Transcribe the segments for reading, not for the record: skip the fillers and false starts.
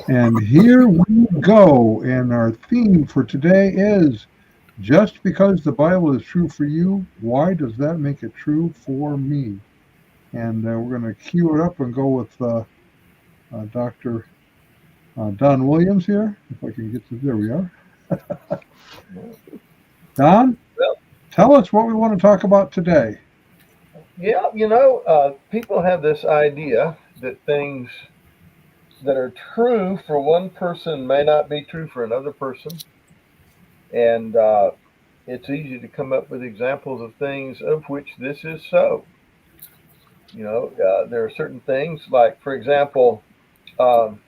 And here we go. And our theme for today is just because the Bible is true for you, why does that make it true for me? And we're going to cue it up and go with Dr. Don Williams here. If I can get to, there we are. Don, Well, tell us what we want to talk about today. yeah, people have this idea that things that are true for one person may not be true for another person. And it's easy to come up with examples of things of which this is so. There are certain things, like, for example, um,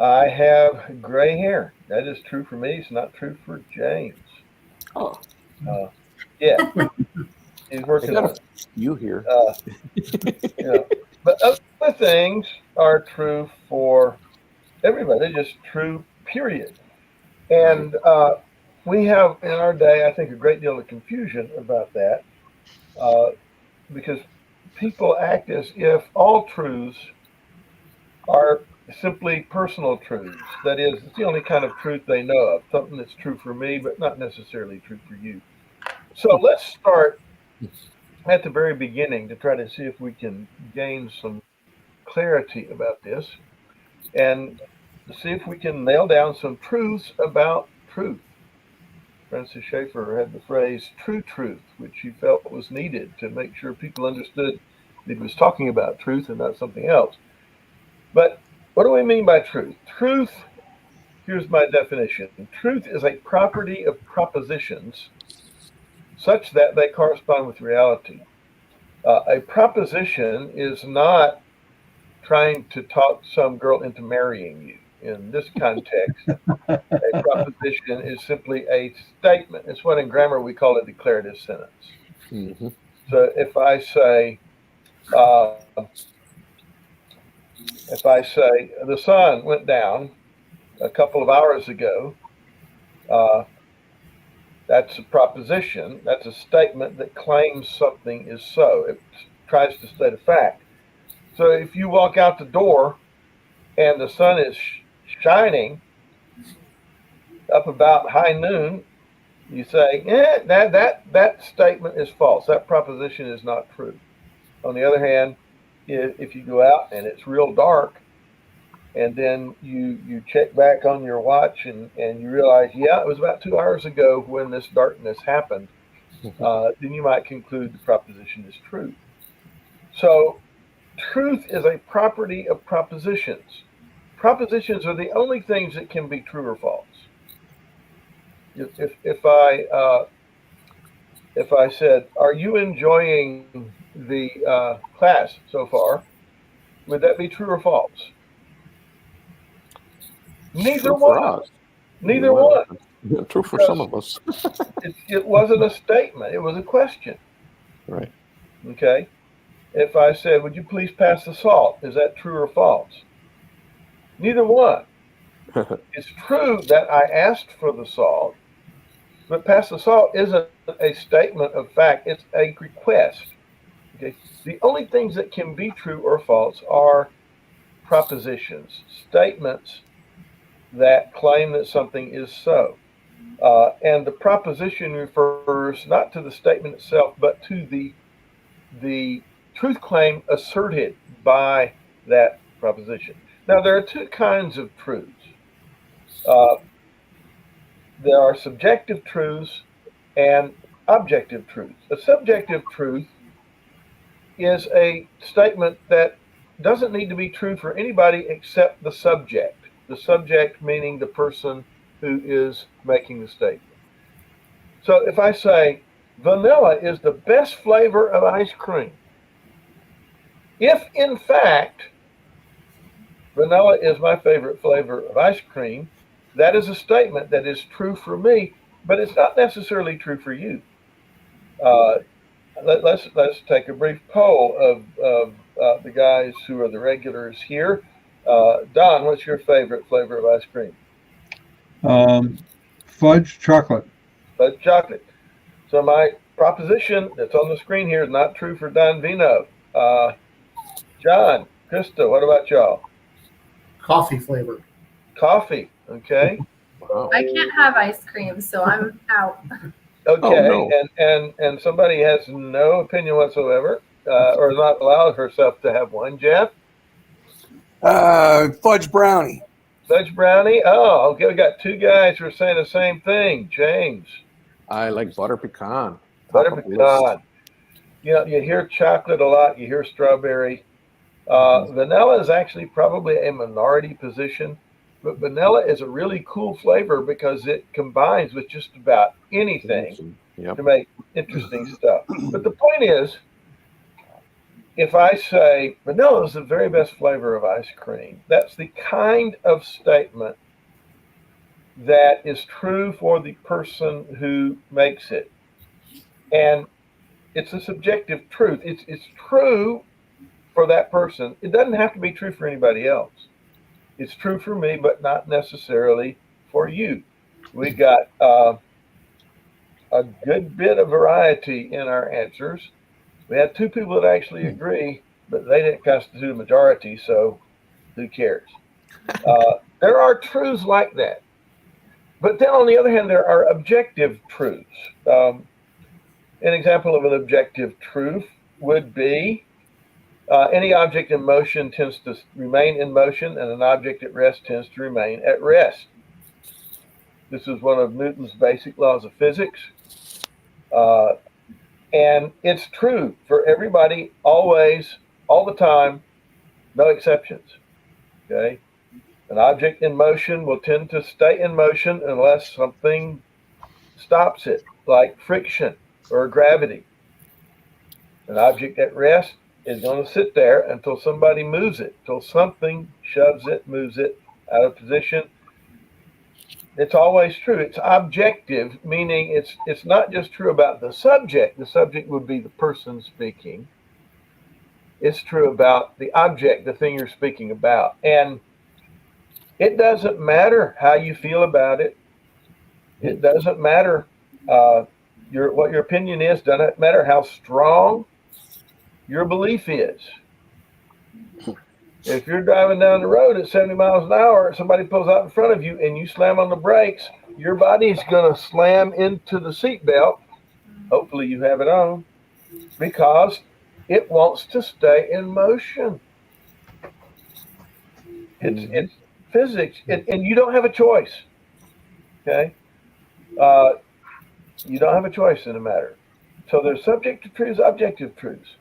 I have gray hair. That is true for me. It's not true for James. Oh, Uh, yeah, he's I working got on a it. few here. You know, but other things are true for everybody. They're just true, period. And we have in our day, I think, a great deal of confusion about that uh, because people act as if all truths are simply personal truths. That is, it's the only kind of truth they know of, something that's true for me, but not necessarily true for you. So let's start at the very beginning to try to see if we can gain some clarity about this and see if we can nail down some truths about truth. Francis Schaeffer had the phrase true truth, which he felt was needed to make sure people understood that he was talking about truth and not something else. But what do we mean by truth? Truth, here's my definition: truth is a property of propositions such that they correspond with reality. A proposition is not trying to talk some girl into marrying you. In this context, a proposition is simply a statement. It's what in grammar we call a declarative sentence. Hmm. So uh, if I say the sun went down a couple of hours ago, uh, that's a proposition. That's a statement that claims something is so. It tries to state a fact. So if you walk out the door and the sun is shining up about high noon, you say, that statement is false. That proposition is not true. On the other hand, if you go out and it's real dark, and then you check back on your watch and you realize, yeah, it was about 2 hours ago when this darkness happened, then you might conclude the proposition is true. So truth is a property of propositions. Propositions are the only things that can be true or false. If I said, "Are you enjoying the class so far?" Would that be true or false? Neither True for one. us. Neither one, Yeah, true for some because of us. it wasn't a statement. It was a question. Right. Okay. If I said, "Would you please pass the salt?" Is that true or false? Neither one. It's true that I asked for the salt, but pass the salt isn't a statement of fact. It's a request. Okay. The only things that can be true or false are propositions, statements that claim that something is so. And the proposition refers not to the statement itself, but to the truth claim asserted by that proposition. Now, there are two kinds of truths. Uh, there are subjective truths and objective truths. A subjective truth is a statement that doesn't need to be true for anybody except the subject. The subject meaning the person who is making the statement. So if I say vanilla is the best flavor of ice cream, if in fact vanilla is my favorite flavor of ice cream, that is a statement that is true for me, but it's not necessarily true for you. Uh, let's take a brief poll of the guys who are the regulars here. Don, what's your favorite flavor of ice cream? Um, Fudge chocolate. Fudge chocolate. So my proposition that's on the screen here is not true for Don Vino. Uh, John, Krista, what about y'all? Coffee flavor. Coffee, okay. Wow. I can't have ice cream, so I'm out. Okay, no. and somebody has no opinion whatsoever, or not allowed herself to have one. Jeff? Fudge brownie. Fudge brownie? Oh, okay, we got two guys who are saying the same thing. James? I like butter pecan. Butter Top of the list. pecan. You know, you hear chocolate a lot, you hear strawberry. Vanilla is actually probably a minority position, but vanilla is a really cool flavor because it combines with just about anything Yep. to make interesting stuff. But the point is, if I say vanilla is the very best flavor of ice cream, that's the kind of statement that is true for the person who makes it. And it's a subjective truth. It's true for that person. It doesn't have to be true for anybody else. It's true for me, but not necessarily for you. We got a good bit of variety in our answers. We had two people that actually agree, but they didn't constitute a majority, so who cares? There are truths like that. But then on the other hand, there are objective truths. An example of an objective truth would be any object in motion tends to remain in motion, and an object at rest tends to remain at rest. This is one of Newton's basic laws of physics. And it's true for everybody, always, all the time, no exceptions. Okay? An object in motion will tend to stay in motion unless something stops it, like friction or gravity. An object at rest is going to sit there until somebody moves it, until something shoves it, moves it out of position. It's always true. It's objective, meaning it's not just true about the subject. The subject would be the person speaking. It's true about the object, the thing you're speaking about. And it doesn't matter how you feel about it. It doesn't matter what your opinion is. Doesn't matter how strong your belief is. If you're driving down the road at 70 miles an hour, somebody pulls out in front of you and you slam on the brakes, your body's going to slam into the seatbelt. Hopefully you have it on, because it wants to stay in motion. It's physics, and you don't have a choice. Okay? You don't have a choice in the matter. So there's subjective truths, objective truths.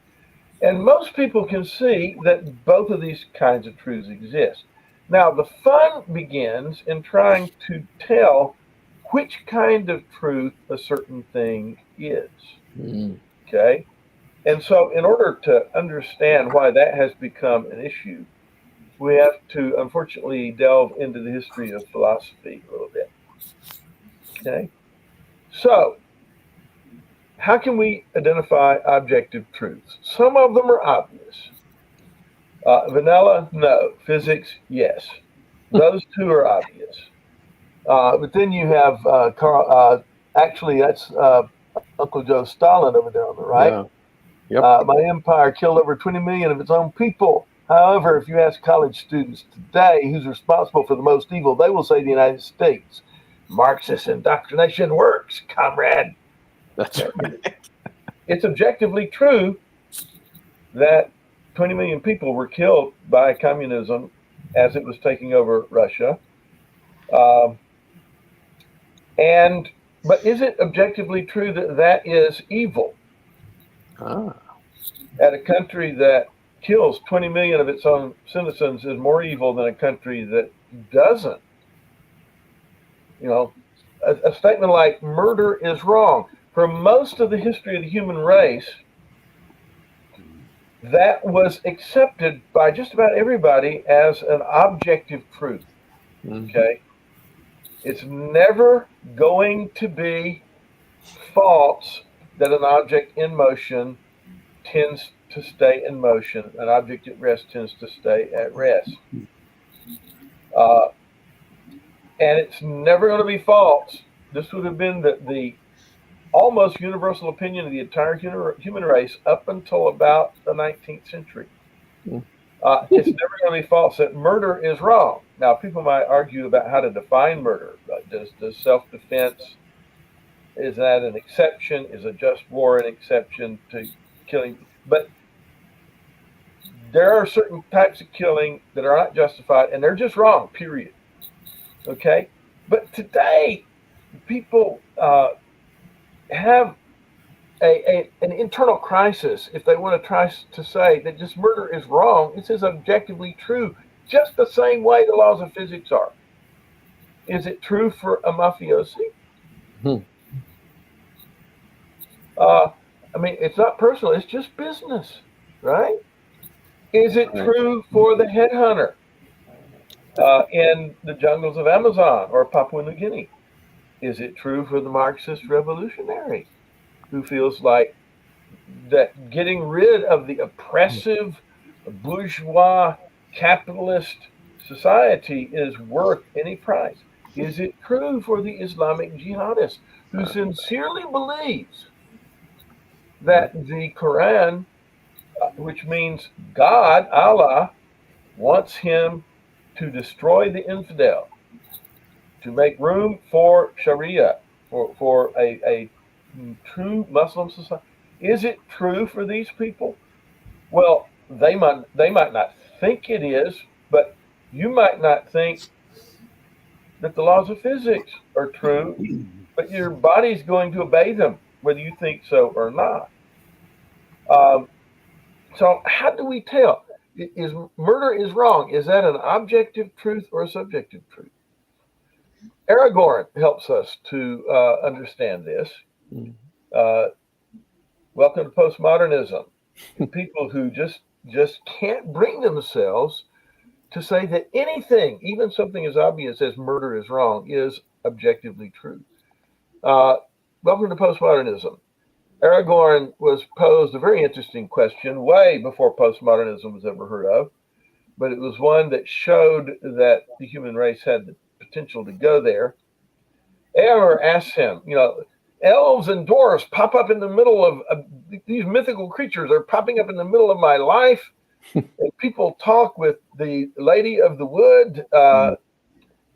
And most people can see that both of these kinds of truths exist. Now, the fun begins in trying to tell which kind of truth a certain thing is. Okay? And so in order to understand why that has become an issue, we have to, unfortunately, delve into the history of philosophy a little bit. Okay? So, how can we identify objective truths? Some of them are obvious. Vanilla, no. Physics, yes. Those two are obvious. But then you have Carl. Actually, that's Uncle Joe Stalin over there on the right. Yeah. Yep. My empire killed over 20 million of its own people. However, if you ask college students today who's responsible for the most evil, they will say the United States. Marxist indoctrination works, comrade. That's right. It's objectively true that 20 million people were killed by communism as it was taking over Russia. But is it objectively true that that is evil? At a country that kills 20 million of its own citizens is more evil than a country that doesn't. You know, a statement like murder is wrong. For most of the history of the human race, that was accepted by just about everybody as an objective truth. Okay? It's never going to be false that an object in motion tends to stay in motion. An object at rest tends to stay at rest. And it's never going to be false. This would have been the almost universal opinion of the entire human race up until about the 19th century. It's never going to be false that murder is wrong. Now, people might argue about how to define murder. Does self-defense, is that an exception? Is a just war an exception to killing? But there are certain types of killing that are not justified, and they're just wrong, period. Okay? But today, people have an internal crisis if they want to try to say that just murder is wrong. This is objectively true, just the same way the laws of physics are. Is it true for a mafiosi? Hmm. I mean, it's not personal, it's just business, right? Is it true for the headhunter in the jungles of Amazon or Papua New Guinea? Is it true for the Marxist revolutionary who feels like that getting rid of the oppressive bourgeois capitalist society is worth any price? Is it true for the Islamic jihadist who sincerely believes that the Quran, which means God, Allah, wants him to destroy the infidel, to make room for Sharia, for a true Muslim society? Is it true for these people? Well, they might not think it is, but you might not think that the laws of physics are true, but your body's going to obey them, whether you think so or not. So how do we tell? Is murder is wrong? Is that an objective truth or a subjective truth? Aragorn helps us to understand this. Welcome to postmodernism. People who just can't bring themselves to say that anything, even something as obvious as murder is wrong, is objectively true. Welcome to postmodernism. Aragorn was posed a very interesting question way before postmodernism was ever heard of, but it was one that showed that the human race had the potential to go there. Eomer asked him, elves and dwarves pop up in the middle of these mythical creatures are popping up in the middle of my life. And people talk with the Lady of the Wood,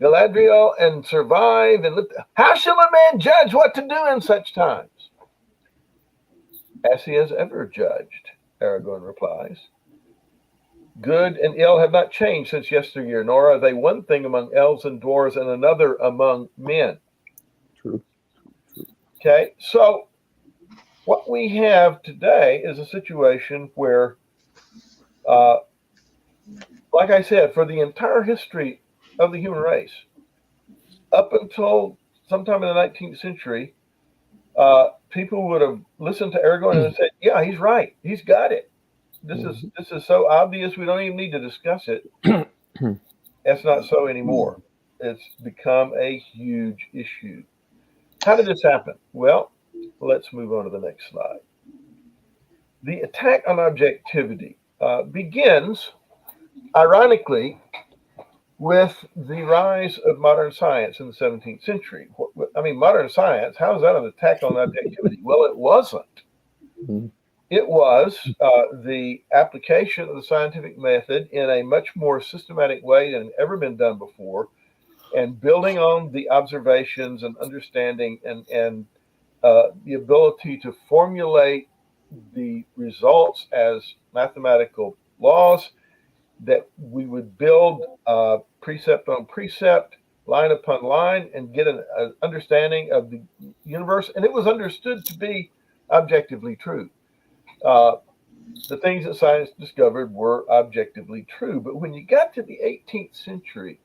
Galadriel, and survive. And how shall a man judge what to do in such times? As he has ever judged, Aragorn replies. Good and ill have not changed since yesteryear, nor are they one thing among elves and dwarves and another among men. True. Okay, so what we have today is a situation where, like I said, for the entire history of the human race, up until sometime in the 19th century, people would have listened to Aragorn and said, yeah, he's right. He's got it. This is so obvious we don't even need to discuss it. That's not so anymore. It's become a huge issue. How did this happen? Well, let's move on to the next slide. The attack on objectivity begins, ironically, with the rise of modern science in the 17th century. I mean, modern science, how is that an attack on objectivity? Well, it wasn't. It was the application of the scientific method in a much more systematic way than had ever been done before, and building on the observations and understanding and the ability to formulate the results as mathematical laws that we would build precept on precept, line upon line, and get an understanding of the universe. And it was understood to be objectively true. The things that science discovered were objectively true. But when you got to the 18th century,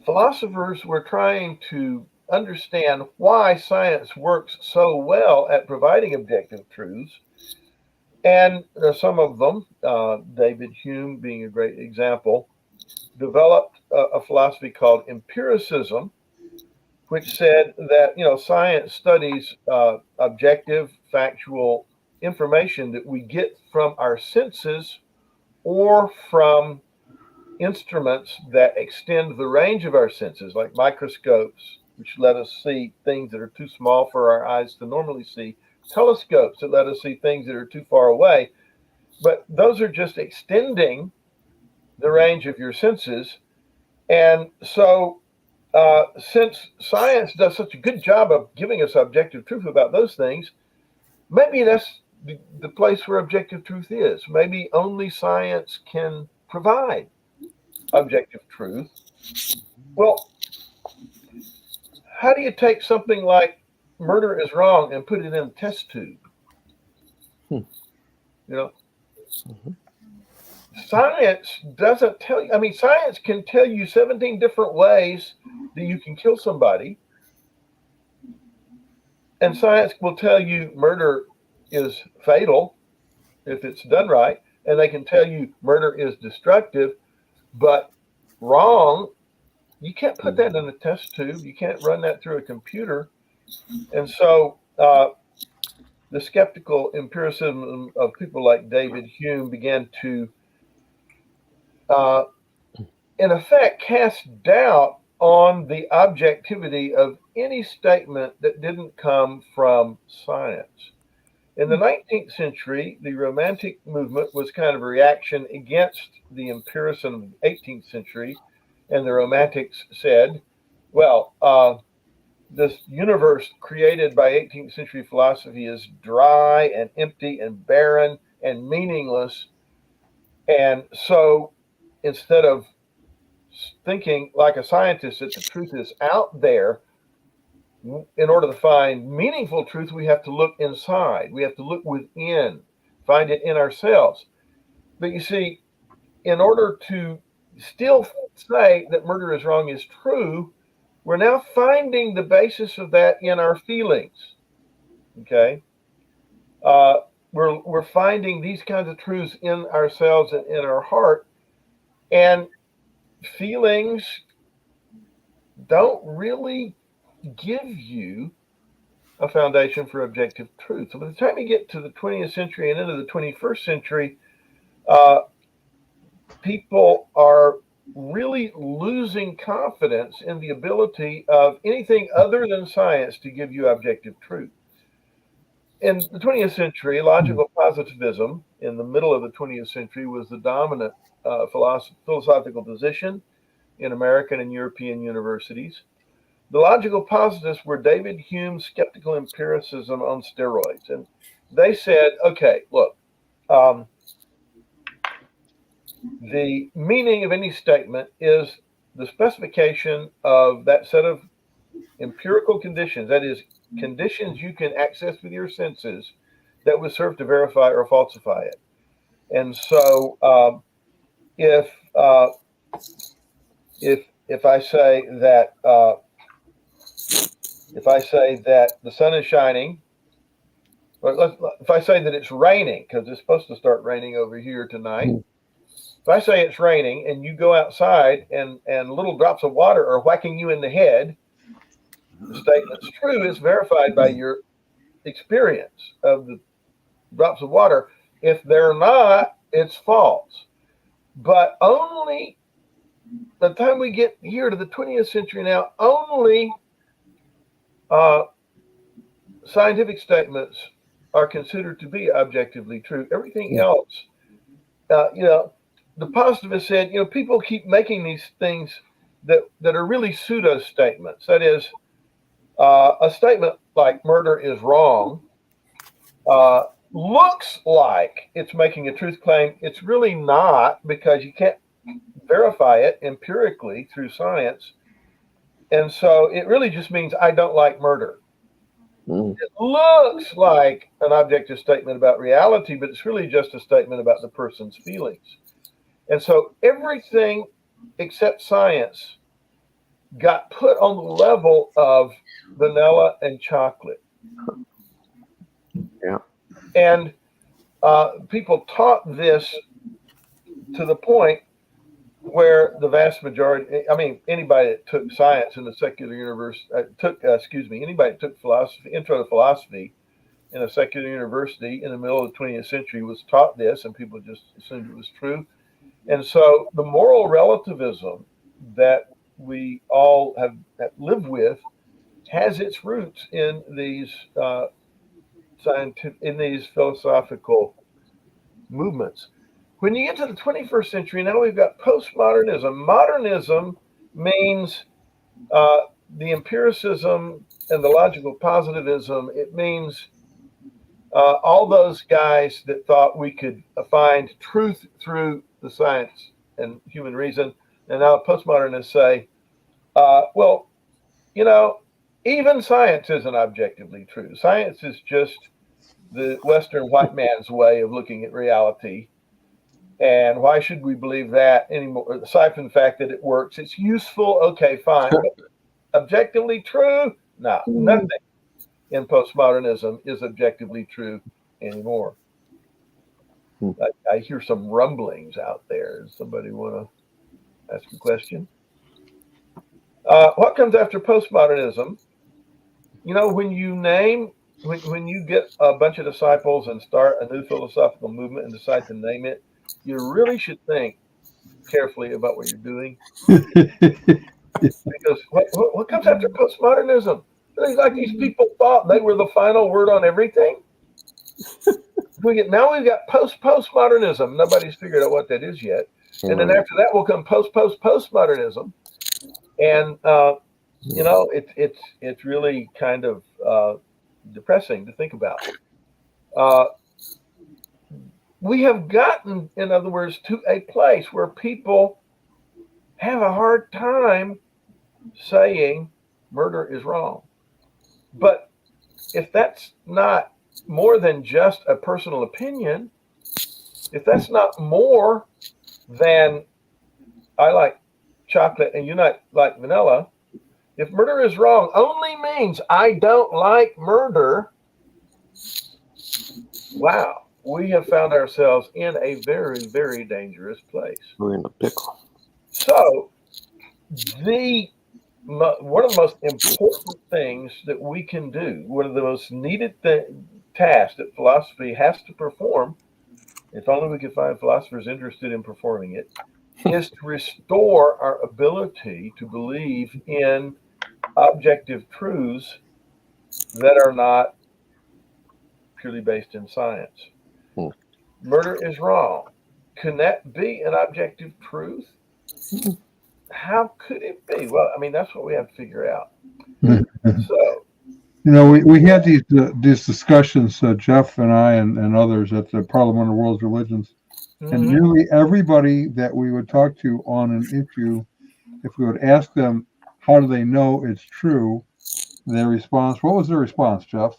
philosophers were trying to understand why science works so well at providing objective truths. And some of them, David Hume being a great example, developed a philosophy called empiricism, which said that, science studies objective, factual information that we get from our senses or from instruments that extend the range of our senses, like microscopes, which let us see things that are too small for our eyes to normally see, telescopes that let us see things that are too far away. But those are just extending the range of your senses. And so, since science does such a good job of giving us objective truth about those things, maybe that's the place where objective truth is. Maybe only science can provide objective truth. Well, how do you take something like murder is wrong and put it in a test tube? You know, science doesn't tell you. I mean, science can tell you 17 different ways that you can kill somebody. And science will tell you murder is fatal if it's done right. And they can tell you murder is destructive, but wrong. You can't put that in a test tube. You can't run that through a computer. And so the skeptical empiricism of people like David Hume began to, in effect, cast doubt on the objectivity of any statement that didn't come from science. In the 19th century, the Romantic movement was kind of a reaction against the empiricism of the 18th century. And the Romantics said, well, this universe created by 18th century philosophy is dry and empty and barren and meaningless. And so instead of thinking like a scientist that the truth is out there, in order to find meaningful truth, we have to look inside. We have to look within, find it in ourselves. But you see, in order to still say that murder is wrong is true, we're now finding the basis of that in our feelings. Okay, we're finding these kinds of truths in ourselves and in our heart, and feelings don't really give you a foundation for objective truth. So by the time you get to the 20th century and into the 21st century, people are really losing confidence in the ability of anything other than science to give you objective truth. In the 20th century, logical positivism in the middle of the 20th century was the dominant philosophical position in American and European universities. The logical positivists were David Hume's skeptical empiricism on steroids. And they said, okay, look, the meaning of any statement is the specification of that set of empirical conditions, that is, conditions you can access with your senses that would serve to verify or falsify it. And so if I say that the sun is shining, if I say that it's raining, because it's supposed to start raining over here tonight. If I say it's raining and you go outside and little drops of water are whacking you in the head, the statement's true. It's verified by your experience of the drops of water. If they're not, it's false. But only by the time we get here to the 20th century now, only scientific statements are considered to be objectively true. Everything else, the positivist said, people keep making these things that are really pseudo statements. That is, a statement like murder is wrong looks like it's making a truth claim. It's really not, because you can't verify it empirically through science. And so it really just means I don't like murder. It looks like an objective statement about reality, but it's really just a statement about the person's feelings. And so everything except science got put on the level of vanilla and chocolate. Yeah. And people taught this to the point where the vast majority, anybody that took science in a secular university, anybody that took philosophy, intro to philosophy in a secular university in the middle of the 20th century was taught this, and people just assumed it was true. And so the moral relativism that we all have lived with has its roots in these scientific, in these philosophical movements. When you get to the 21st century, now we've got postmodernism. Modernism means the empiricism and the logical positivism. It means all those guys that thought we could find truth through the science and human reason. And now postmodernists say, well, you know, even science isn't objectively true. Science is just the Western white man's way of looking at reality. And why should we believe that anymore? Aside from the fact that it works, it's useful. Okay, fine. But objectively true? No, nothing in postmodernism is objectively true anymore. I hear some rumblings out there. Does somebody want to ask a question? What comes after postmodernism? You know, when you get a bunch of disciples and start a new philosophical movement and decide to name it, you really should think carefully about what you're doing. Because what comes after postmodernism? It's like these people thought they were the final word on everything. We've got postmodernism. Nobody's figured out what that is yet. And then after that will come postmodernism. And you know, it's really kind of depressing to think about. We have gotten, in other words, to a place where people have a hard time saying murder is wrong. But if that's not more than just a personal opinion, if that's not more than I like chocolate and you not like vanilla, if murder is wrong only means I don't like murder, wow, we have found ourselves in a very, very dangerous place. We're in a pickle. So, one of the most important things that we can do, one of the most needed tasks that philosophy has to perform, if only we could find philosophers interested in performing it, is to restore our ability to believe in objective truths that are not purely based in science. Murder is wrong. Can that be an objective truth? How could it be? Well, I mean, that's what we have to figure out. So, you know, we had these discussions, Jeff and I and others at the Parliament of World Religions, and nearly everybody that we would talk to on an issue, if we would ask them how do they know it's true, their response, what was their response, Jeff?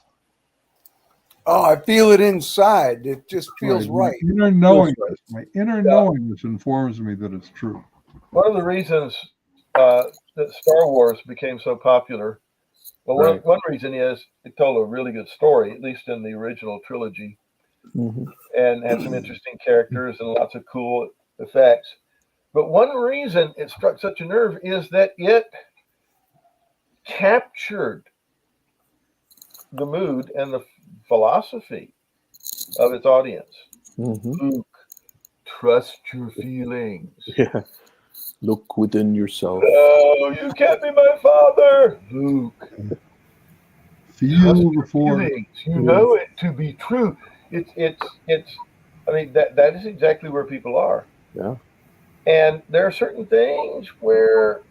Oh, I feel it inside. It just feels right. My inner knowingness informs me that it's true. One of the reasons that Star Wars became so popular, well, one reason is it told a really good story, at least in the original trilogy, and had some interesting characters and lots of cool effects. But one reason it struck such a nerve is that it captured the mood and the philosophy of its audience. Luke, trust your feelings. Yeah. Look within yourself. No, you can't be my father. Luke, feel before feelings. You know it to be true. It's I mean, that is exactly where people are. Yeah. And there are certain things where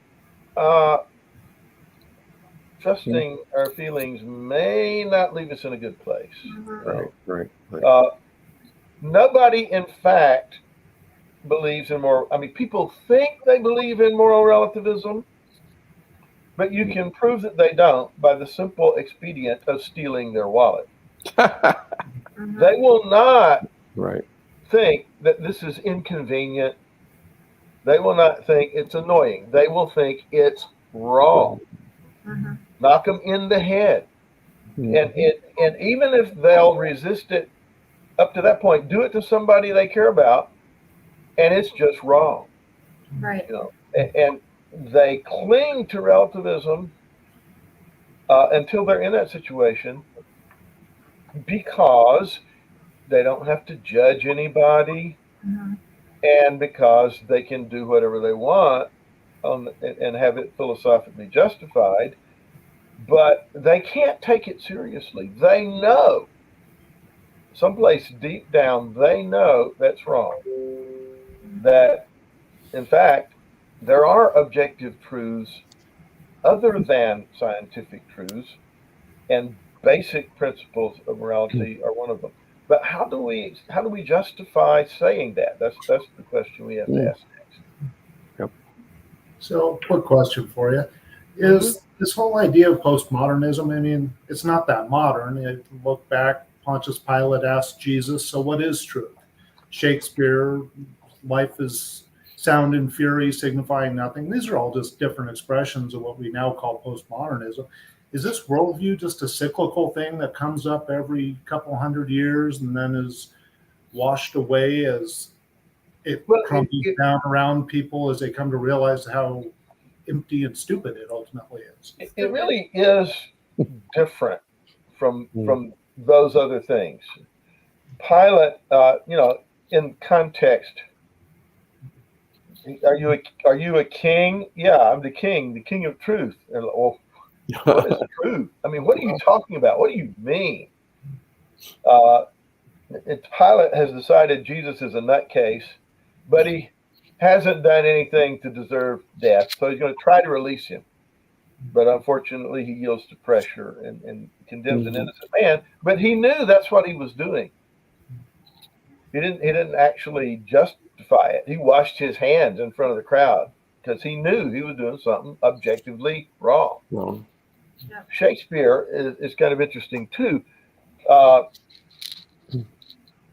trusting our feelings may not leave us in a good place. Right. Nobody, in fact, believes in moral. I mean, people think they believe in moral relativism, but you can prove that they don't by the simple expedient of stealing their wallet. They will not think that this is inconvenient. They will not think it's annoying. They will think it's wrong. Knock them in the head. And even if they'll resist it up to that point, do it to somebody they care about, and it's just wrong. Right. You know, and they cling to relativism until they're in that situation because they don't have to judge anybody, and because they can do whatever they want and have it philosophically justified, but they can't take it seriously. They know someplace deep down, they know that's wrong. That, in fact, there are objective truths other than scientific truths, and basic principles of morality are one of them. But how do we justify saying that? That's the question we have to ask next. So, quick question for you. Is this whole idea of postmodernism, I mean, it's not that modern. If you look back, Pontius Pilate asked Jesus, so what is truth? Shakespeare, life is sound and fury signifying nothing. These are all just different expressions of what we now call postmodernism. Is this worldview just a cyclical thing that comes up every couple hundred years and then is washed away as it crumbles down around people as they come to realize how empty and stupid it ultimately is? It really is different from those other things. Pilate, in context, are you a king? Yeah, I'm the king of truth. And, well, what is truth? I mean, what are you talking about? What do you mean? Pilate has decided Jesus is a nutcase, but he hasn't done anything to deserve death, so he's going to try to release him. But unfortunately, he yields to pressure and condemns an innocent man. But he knew that's what he was doing. He didn't actually justify it. He washed his hands in front of the crowd because he knew he was doing something objectively wrong. Wrong. Yeah. Shakespeare is kind of interesting too.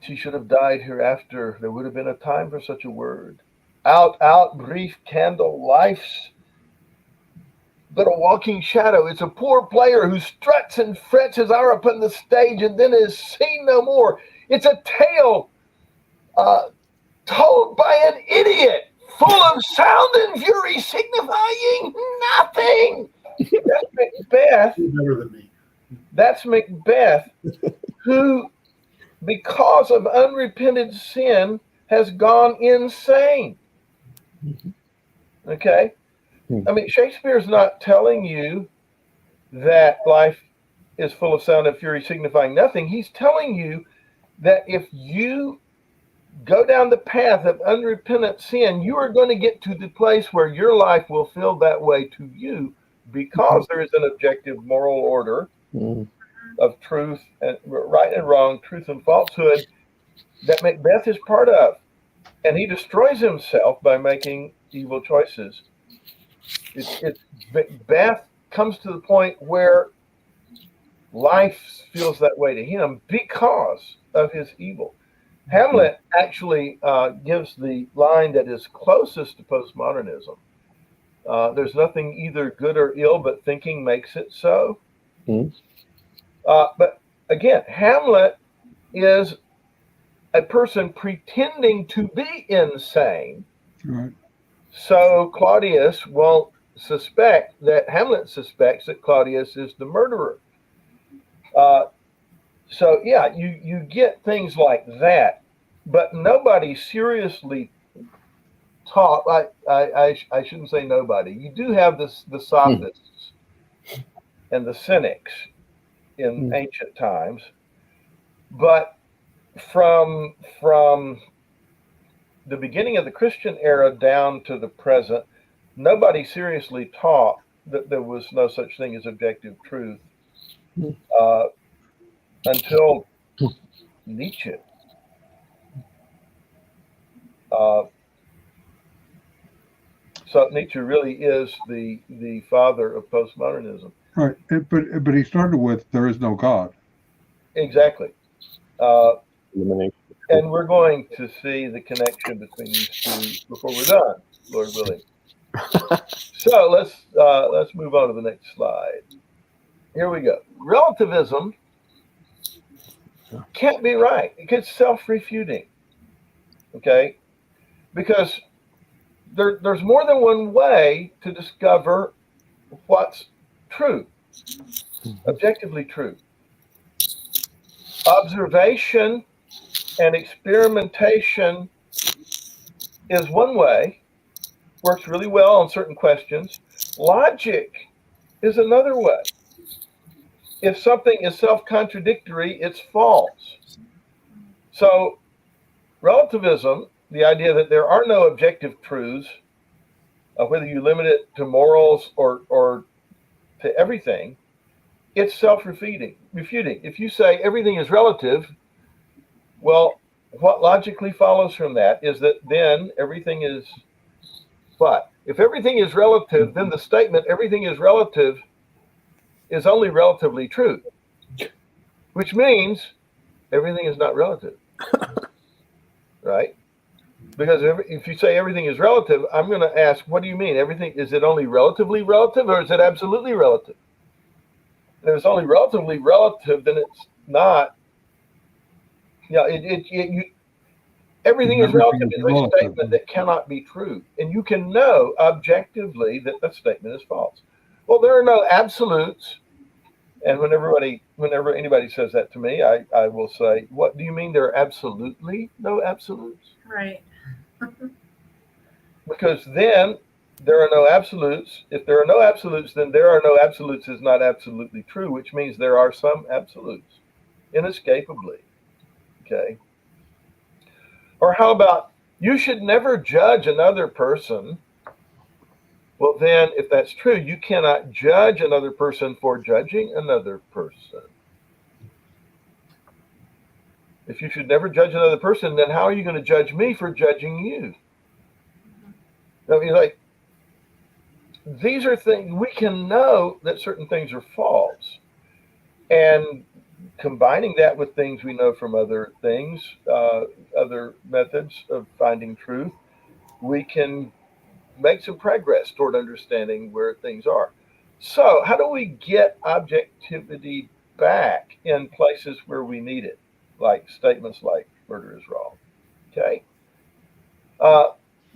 She should have died hereafter. There would have been a time for such a word. Out, brief candle, life's but a walking shadow. It's a poor player who struts and frets his hour upon the stage and then is seen no more. It's a tale told by an idiot, full of sound and fury, signifying nothing. That's Macbeth. Better than me. That's Macbeth, who, because of unrepented sin, has gone insane. Okay? I mean, Shakespeare's not telling you that life is full of sound and fury signifying nothing. He's telling you that if you go down the path of unrepentant sin, you are going to get to the place where your life will feel that way to you because there is an objective moral order of truth and right and wrong, truth and falsehood that Macbeth is part of. And he destroys himself by making evil choices. Macbeth comes to the point where life feels that way to him because of his evil. Hamlet actually gives the line that is closest to postmodernism. There's nothing either good or ill, but thinking makes it so. But again, Hamlet is a person pretending to be insane. Right. So Claudius won't suspect that Hamlet suspects that Claudius is the murderer. So yeah, you get things like that, but nobody seriously taught. I shouldn't say nobody. You do have the sophists and the cynics in ancient times, but from the beginning of the Christian era down to the present, nobody seriously taught that there was no such thing as objective truth until Nietzsche. So Nietzsche really is the father of postmodernism. Right. But he started with there is no God. Exactly. Elimination. And we're going to see the connection between these two before we're done, Lord willing. So let's move on to the next slide. Here we go. Relativism can't be right. It's self-refuting. Okay? Because there's more than one way to discover what's true, objectively true. Observation and experimentation is one way, works really well on certain questions. Logic is another way. If something is self-contradictory, it's false. So relativism, the idea that there are no objective truths, whether you limit it to morals or to everything, it's self-refuting. If you say everything is relative, well, what logically follows from that is that then everything is what? If everything is relative, then the statement everything is relative is only relatively true, which means everything is not relative, right? Because if you say everything is relative, I'm going to ask, what do you mean? Everything, is it only relatively relative or is it absolutely relative? If it's only relatively relative, then it's not. Everything is relative is a statement that cannot be true. And you can know objectively that that statement is false. Well, there are no absolutes. And whenever anybody says that to me, I will say, what do you mean there are absolutely no absolutes? Right. Because then there are no absolutes. If there are no absolutes, then there are no absolutes is not absolutely true, which means there are some absolutes, inescapably. Okay. Or how about, you should never judge another person? Well, then, if that's true, you cannot judge another person for judging another person. If you should never judge another person, then how are you going to judge me for judging you? I mean, like, these are things, we can know that certain things are false. And combining that with things we know from other things, other methods of finding truth, we can make some progress toward understanding where things are. So how do we get objectivity back in places where we need it? Like statements like murder is wrong. Okay.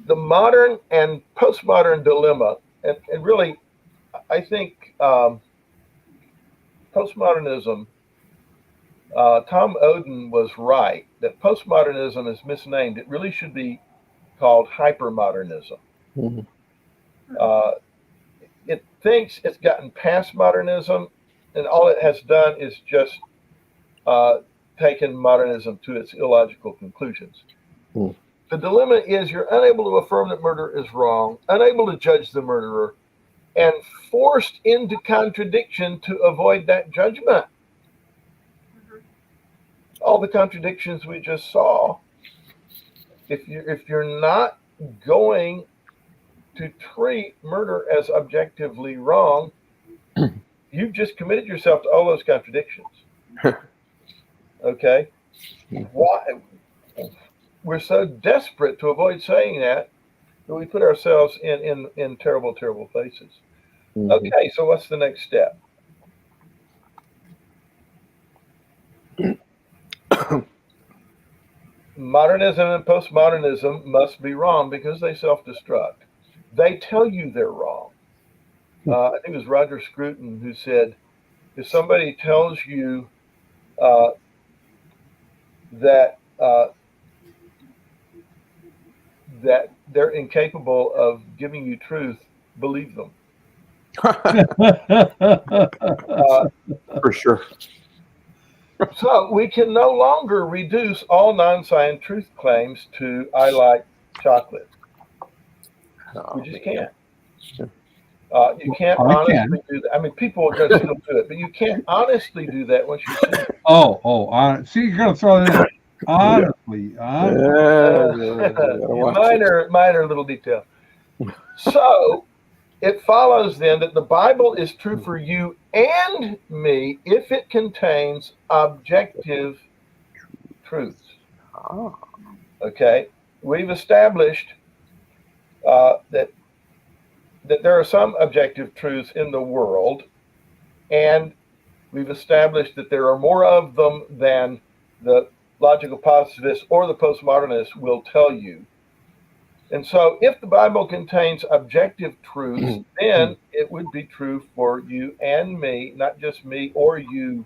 The modern and postmodern dilemma, and really, I think postmodernism, Tom Oden was right that postmodernism is misnamed. It really should be called hypermodernism. Mm-hmm. It thinks it's gotten past modernism, and all it has done is just taken modernism to its illogical conclusions. Mm. The dilemma is you're unable to affirm that murder is wrong, unable to judge the murderer, and forced into contradiction to avoid that judgment. All the contradictions we just saw. If you're not going to treat murder as objectively wrong, you've just committed yourself to all those contradictions. Okay? Why? We're so desperate to avoid saying that we put ourselves in terrible, terrible places. Mm-hmm. Okay, so what's the next step? Modernism and postmodernism must be wrong because they self-destruct. They tell you they're wrong. I think it was Roger Scruton who said, if somebody tells you that they're incapable of giving you truth, believe them. For sure. So we can no longer reduce all non-science truth claims to "I like chocolate." We just can't. You can't honestly do that. I mean, people are going to still do it, but you can't honestly do that once you see it. See, you're going to throw that in. Honestly. Minor little detail. So it follows then that the Bible is true for you and me if it contains objective truths. Okay, we've established that there are some objective truths in the world, and we've established that there are more of them than the logical positivists or the postmodernists will tell you. And so if the Bible contains objective truths, then it would be true for you and me, not just me or you,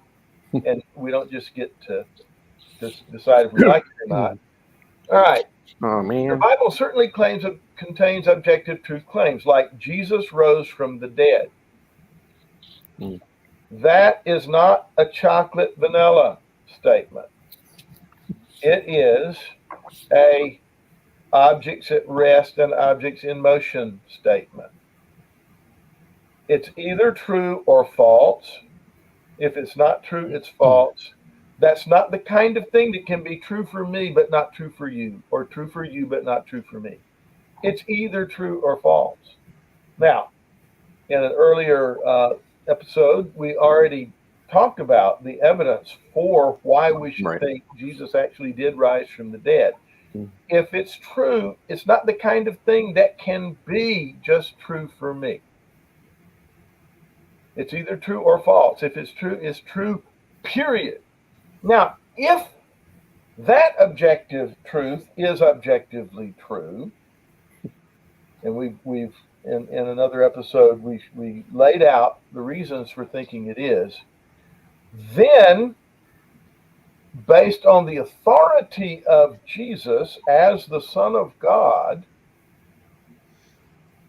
and we don't just get to decide if we like it or not. All right. Oh, man. The Bible certainly contains objective truth claims, like Jesus rose from the dead. That is not a chocolate vanilla statement. It is a objects at rest and objects in motion statement. It's either true or false. If it's not true, it's false. That's not the kind of thing that can be true for me, but not true for you, or true for you, but not true for me. It's either true or false. Now, in an earlier episode, we already talked about the evidence for why we should think Jesus actually did rise from the dead. If it's true, it's not the kind of thing that can be just true for me. It's either true or false. If it's true, period. Now, if that objective truth is objectively true, and we've in another episode we laid out the reasons for thinking it is, then based on the authority of Jesus as the Son of God,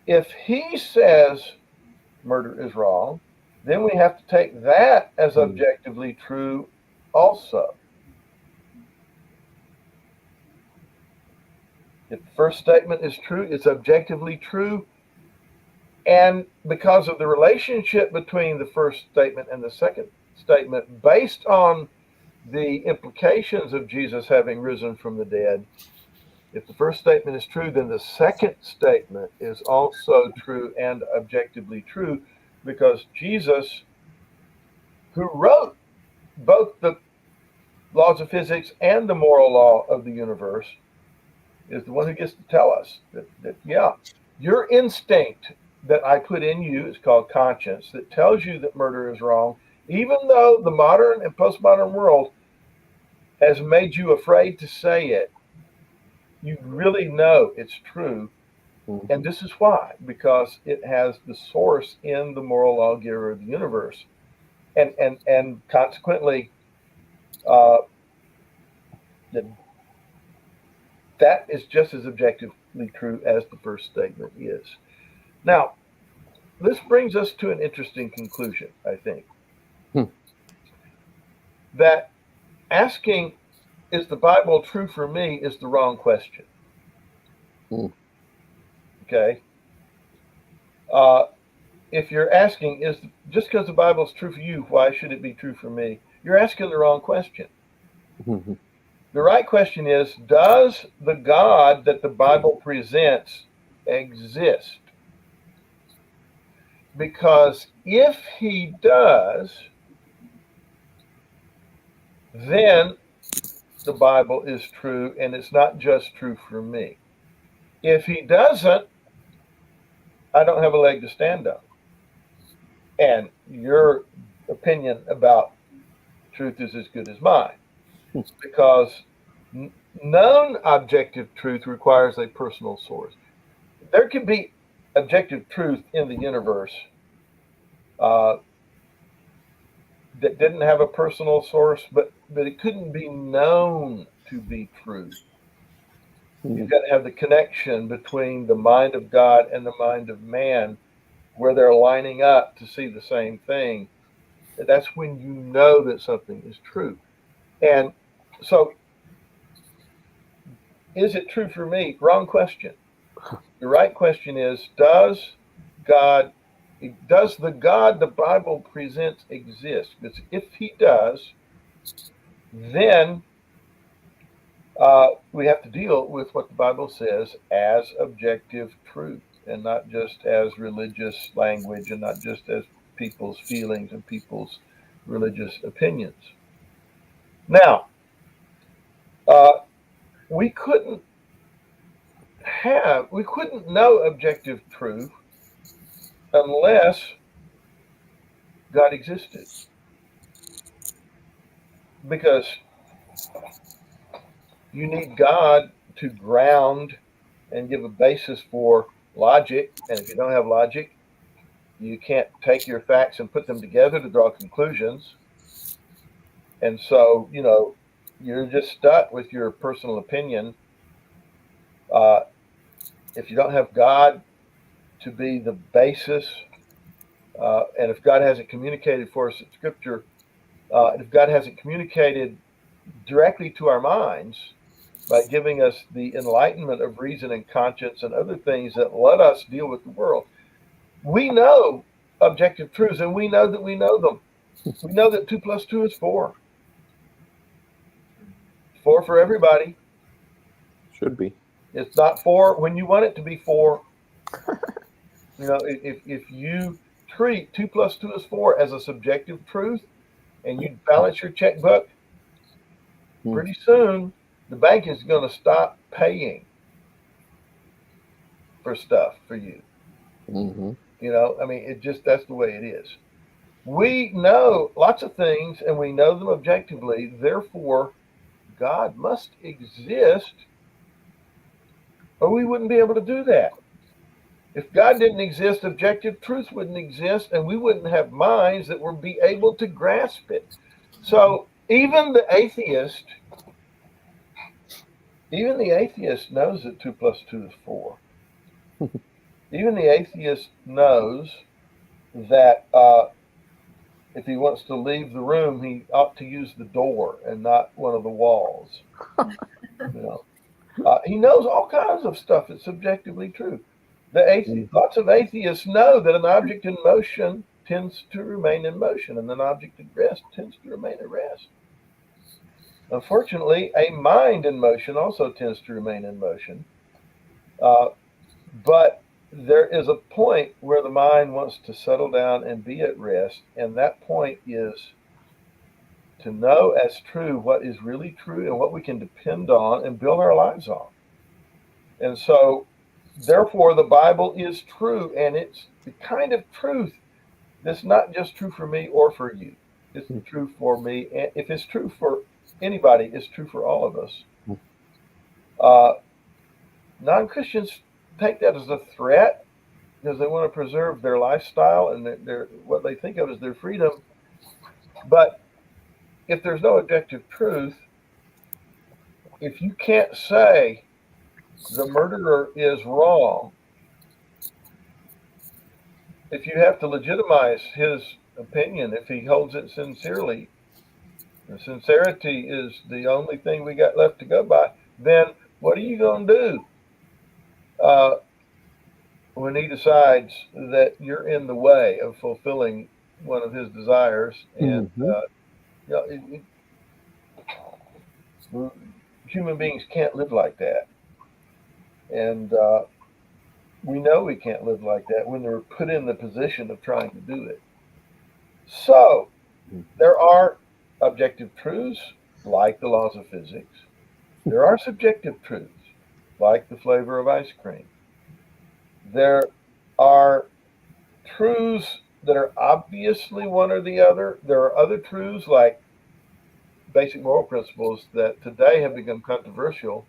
if he says murder is wrong, then we have to take that as objectively true also. If the first statement is true, it's objectively true. And because of the relationship between the first statement and the second statement, based on the implications of Jesus having risen from the dead, if the first statement is true, then the second statement is also true and objectively true, because Jesus, who wrote both the laws of physics and the moral law of the universe, is the one who gets to tell us that yeah, your instinct that I put in you is called conscience, that tells you that murder is wrong, even though the modern and postmodern world has made you afraid to say it, you really know it's true. And this is why, because it has the source in the moral lawgiver of the universe. And consequently, that is just as objectively true as the first statement is. Now, this brings us to an interesting conclusion, I think. That asking, is the Bible true for me, is the wrong question. Okay? If you're asking, just because the Bible is true for you, why should it be true for me? You're asking the wrong question. The right question is, does the God that the Bible presents exist? Because if he does, then the Bible is true, and it's not just true for me. If he doesn't, I don't have a leg to stand on. And your opinion about truth is as good as mine. Because known objective truth requires a personal source. There can be objective truth in the universe that didn't have a personal source, but it couldn't be known to be true. You've got to have the connection between the mind of God and the mind of man, where they're lining up to see the same thing. That's when you know that something is true. And so, is it true for me? Wrong question. The right question is, does the God the Bible presents exist? Because if he does, then we have to deal with what the Bible says as objective truth, and not just as religious language, and not just as people's feelings and people's religious opinions. Now, we couldn't know objective truth unless God existed. Because you need God to ground and give a basis for logic. And if you don't have logic, you can't take your facts and put them together to draw conclusions. And so, you're just stuck with your personal opinion. If you don't have God to be the basis, and if God hasn't communicated for us in Scripture, and if God hasn't communicated directly to our minds by giving us the enlightenment of reason and conscience and other things that let us deal with the world. We know objective truths, and we know that we know them. We know that 2 plus 2 is 4. 4 for everybody. Should be. It's not 4 when you want it to be 4. You know, if you treat 2 plus 2 is 4 as a subjective truth and you balance your checkbook, pretty soon the bank is going to stop paying for stuff for you. Mm-hmm. You know, I mean, that's the way it is. We know lots of things and we know them objectively. Therefore, God must exist or we wouldn't be able to do that. If God didn't exist, objective truth wouldn't exist, and we wouldn't have minds that would be able to grasp it. So even the atheist knows that 2 plus 2 is 4. Even the atheist knows that if he wants to leave the room, he ought to use the door and not one of the walls. You know, he knows all kinds of stuff that's subjectively true. Lots of atheists know that an object in motion tends to remain in motion, and an object at rest tends to remain at rest. Unfortunately, a mind in motion also tends to remain in motion. But there is a point where the mind wants to settle down and be at rest, and that point is to know as true what is really true and what we can depend on and build our lives on. And so, therefore, the Bible is true, and it's the kind of truth that's not just true for me or for you. It's true for me, and if it's true for anybody, it's true for all of us. Non-Christians take that as a threat because they want to preserve their lifestyle and what they think of as their freedom. But if there's no objective truth, if you can't say the murderer is wrong, if you have to legitimize his opinion, if he holds it sincerely, and sincerity is the only thing we got left to go by, then what are you going to do when he decides that you're in the way of fulfilling one of his desires? And human beings can't live like that. And we know we can't live like that when they're put in the position of trying to do it. So there are objective truths like the laws of physics. There are subjective truths like the flavor of ice cream. There are truths that are obviously one or the other. There are other truths like basic moral principles that today have become controversial,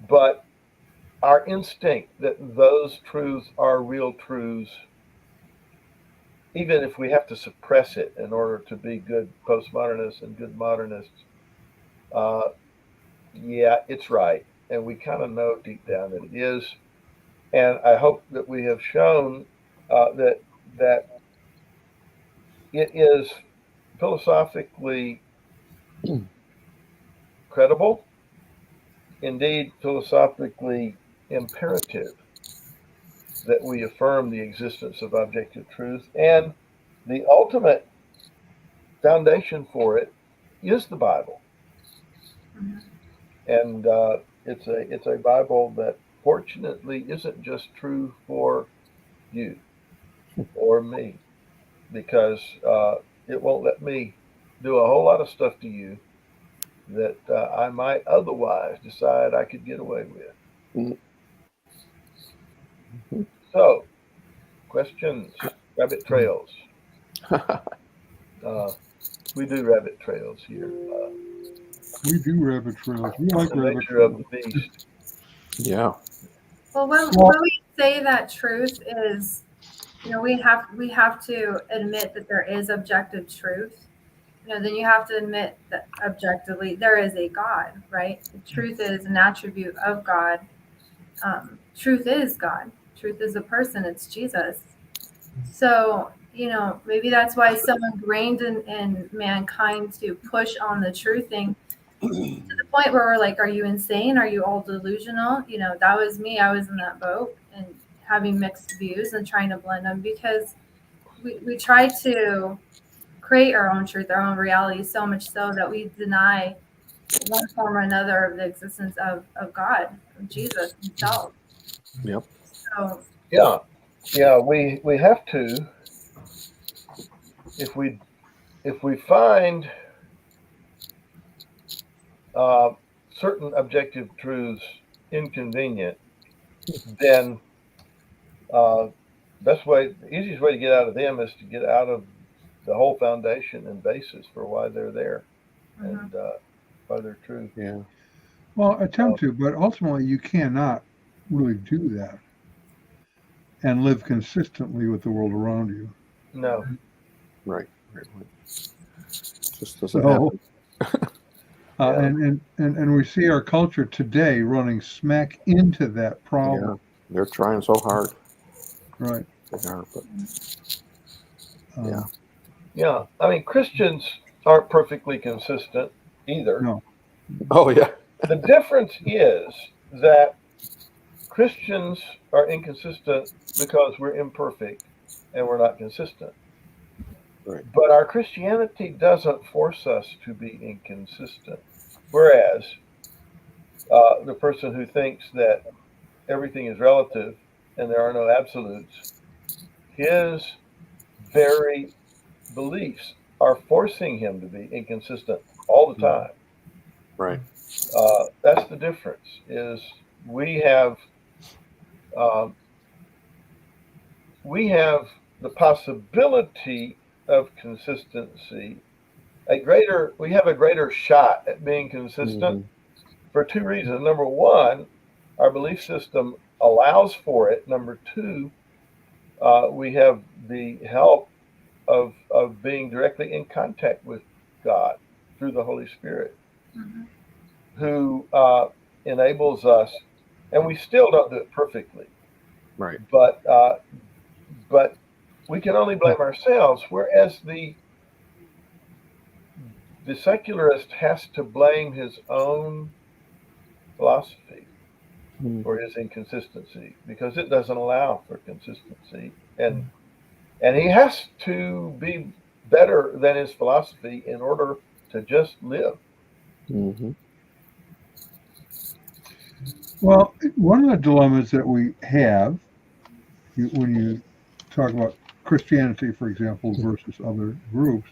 but our instinct that those truths are real truths, even if we have to suppress it in order to be good postmodernists and good modernists, yeah, it's right. And we kind of know deep down that it is. And I hope that we have shown that it is philosophically credible, indeed philosophically imperative, that we affirm the existence of objective truth, and the ultimate foundation for it is the Bible. And it's a Bible that fortunately isn't just true for you or me, because it won't let me do a whole lot of stuff to you that I might otherwise decide I could get away with. So, questions, rabbit trails. We do rabbit trails here. We do rabbit trails. We like The rabbit nature trails. of the beast. Yeah. Well, when we say that truth is, we have to admit that there is objective truth. Then you have to admit that objectively there is a God, right? The truth is an attribute of God. Truth is God. Truth is a person. It's Jesus. So, maybe that's why it's so ingrained in mankind to push on the truth thing to the point where we're like, are you insane? Are you all delusional? That was me. I was in that boat and having mixed views and trying to blend them because we try to create our own truth, our own reality, so much so that we deny one form or another of the existence of God, of Jesus himself. Yep. So Yeah, we have to, if we find certain objective truths inconvenient, then the easiest way to get out of them is to get out of the whole foundation and basis for why they're there and why they're true. Yeah. Well, attempt to, but ultimately you cannot really do that and live consistently with the world around you. No. Right. Just doesn't So, happen. and we see our culture today running smack into that problem. Yeah. They're trying so hard. Right. They are, but Yeah. Yeah. I mean, Christians aren't perfectly consistent either. No. oh yeah. The difference is that Christians are inconsistent because we're imperfect and we're not consistent. Right. But our Christianity doesn't force us to be inconsistent. Whereas the person who thinks that everything is relative and there are no absolutes, his very beliefs are forcing him to be inconsistent all the time. Right. That's the difference. Is we have the possibility of consistency. We have a greater shot at being consistent for two reasons. Number one, our belief system allows for it. Number two, we have the help of being directly in contact with God through the Holy Spirit, who enables us, and we still don't do it perfectly. Right. But we can only blame ourselves, whereas the secularist has to blame his own philosophy for his inconsistency because it doesn't allow for consistency, and he has to be better than his philosophy in order to just live. Well, one of the dilemmas that we have when you talk about Christianity, for example, versus other groups,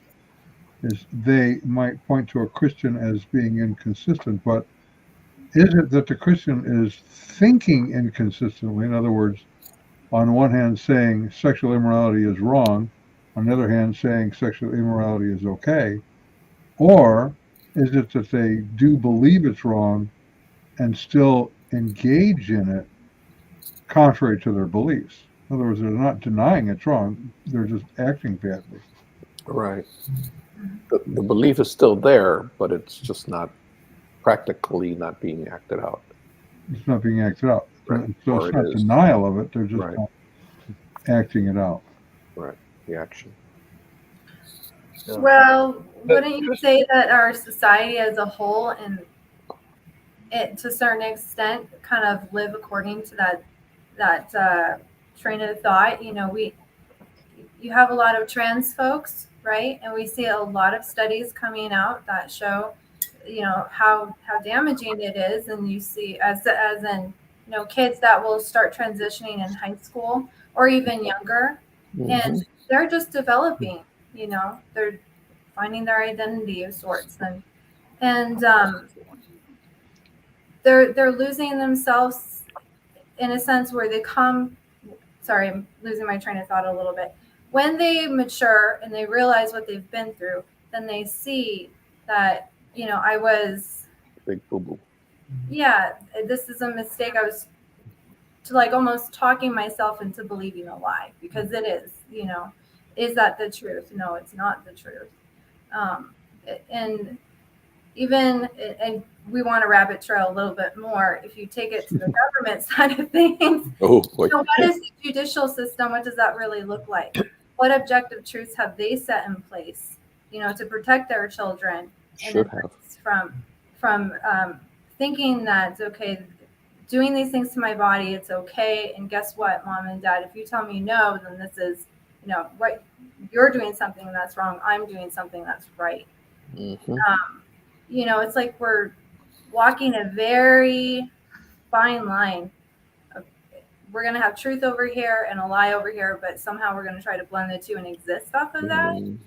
is they might point to a Christian as being inconsistent, but is it that the Christian is thinking inconsistently? In other words, on one hand saying sexual immorality is wrong, on the other hand saying sexual immorality is okay? Or is it that they do believe it's wrong and still engage in it contrary to their beliefs? In other words, they're not denying it's wrong, they're just acting badly. Right. The belief is still there, but it's just not practically not being acted out. It's not being acted out. Right. So Or it's it not is. denial of it, they're just Right. not acting it out. Right. The action. Yeah. Well, But wouldn't you say that our society as a whole, and it to a certain extent, kind of live according to that train of thought? You have a lot of trans folks, right? And we see a lot of studies coming out that show, how damaging it is, and you see as in kids that will start transitioning in high school or even younger, and they're just developing. They're finding their identity of sorts, and they're losing themselves in a sense where they come. Sorry, I'm losing my train of thought a little bit. When they mature and they realize what they've been through, then they see that, I was, Big boo-boo. yeah, this is a mistake. I was almost talking myself into believing a lie, because it is, is that the truth? No, it's not the truth. And even, and we want to rabbit trail a little bit more. If you take it to the government side of things, Oh boy. so what is the judicial system? What does that really look like? what objective truths have they set in place, to protect their children Should have. from thinking that it's okay doing these things to my body, it's okay. And guess what, mom and dad, if you tell me no, then this is, right, you're doing something that's wrong, I'm doing something that's right. Mm-hmm. It's like we're walking a very fine line. We're going to have truth over here and a lie over here, but somehow we're going to try to blend the two and exist off of that. It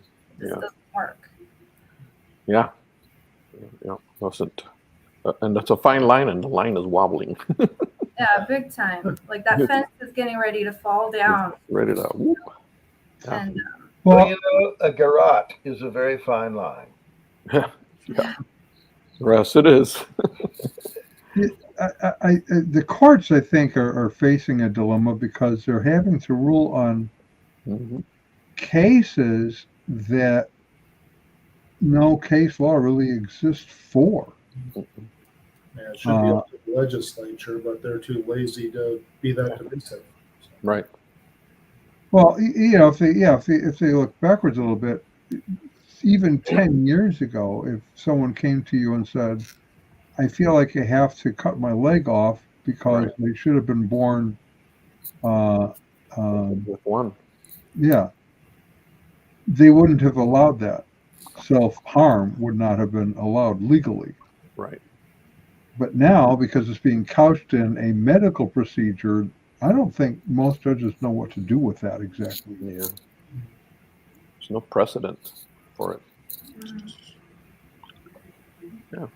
just doesn't work. Yeah. Wasn't. And that's a fine line, and the line is wobbling. Yeah, big time. Like that fence is getting ready to fall down. Ready to. Whoop. Yeah. And Well, a garrote is a very fine line. Yeah. Yes, it is. The courts, I think, are facing a dilemma because they're having to rule on cases that no case law really exists for. Yeah, it should be up to the legislature, but they're too lazy to be that divisive. Right. Well, if they look backwards a little bit, even 10 years ago, if someone came to you and said, I feel like I have to cut my leg off because they should have been born with one. Yeah. They wouldn't have allowed that. Self-harm would not have been allowed legally. Right. But now, because it's being couched in a medical procedure, I don't think most judges know what to do with that exactly. Yeah. There's no precedent for it. Yeah.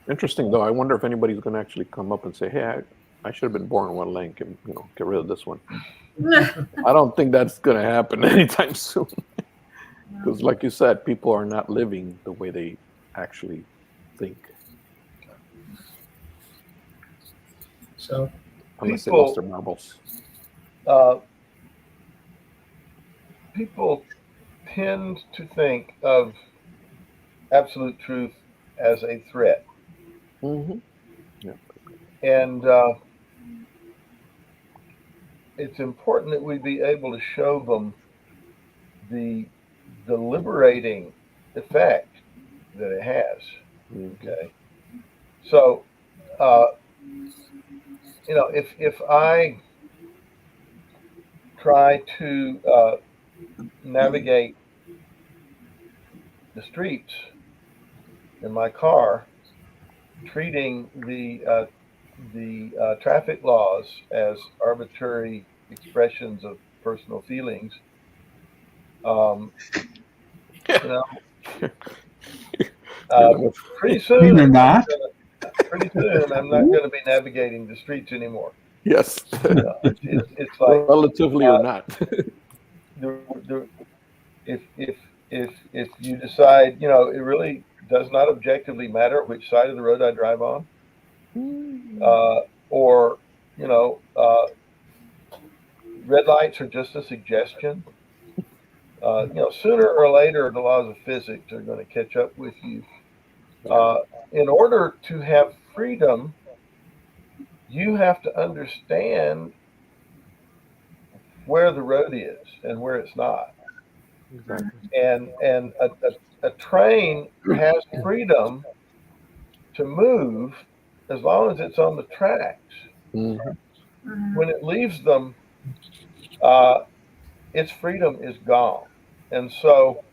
Interesting, though. I wonder if anybody's going to actually come up and say, hey, I should have been born one leg and, get rid of this one. I don't think that's going to happen anytime soon. Because like you said, people are not living the way they actually think. So, unless they lost their marbles. People tend to think of absolute truth as a threat. Mm-hmm. Yeah. And it's important that we be able to show them the liberating effect that it has. Mm-hmm. Okay. So, if I try to navigate the streets in my car, treating the traffic laws as arbitrary expressions of personal feelings, pretty soon I'm not going to be navigating the streets anymore. Yes. It's like relatively or not. If you decide, it really does not objectively matter which side of the road I drive on, or red lights are just a suggestion. Sooner or later, the laws of physics are going to catch up with you. In order to have freedom, you have to understand where the road is and where it's not. Exactly. And a train has freedom to move as long as it's on the tracks. Mm-hmm. When it leaves them, its freedom is gone. And so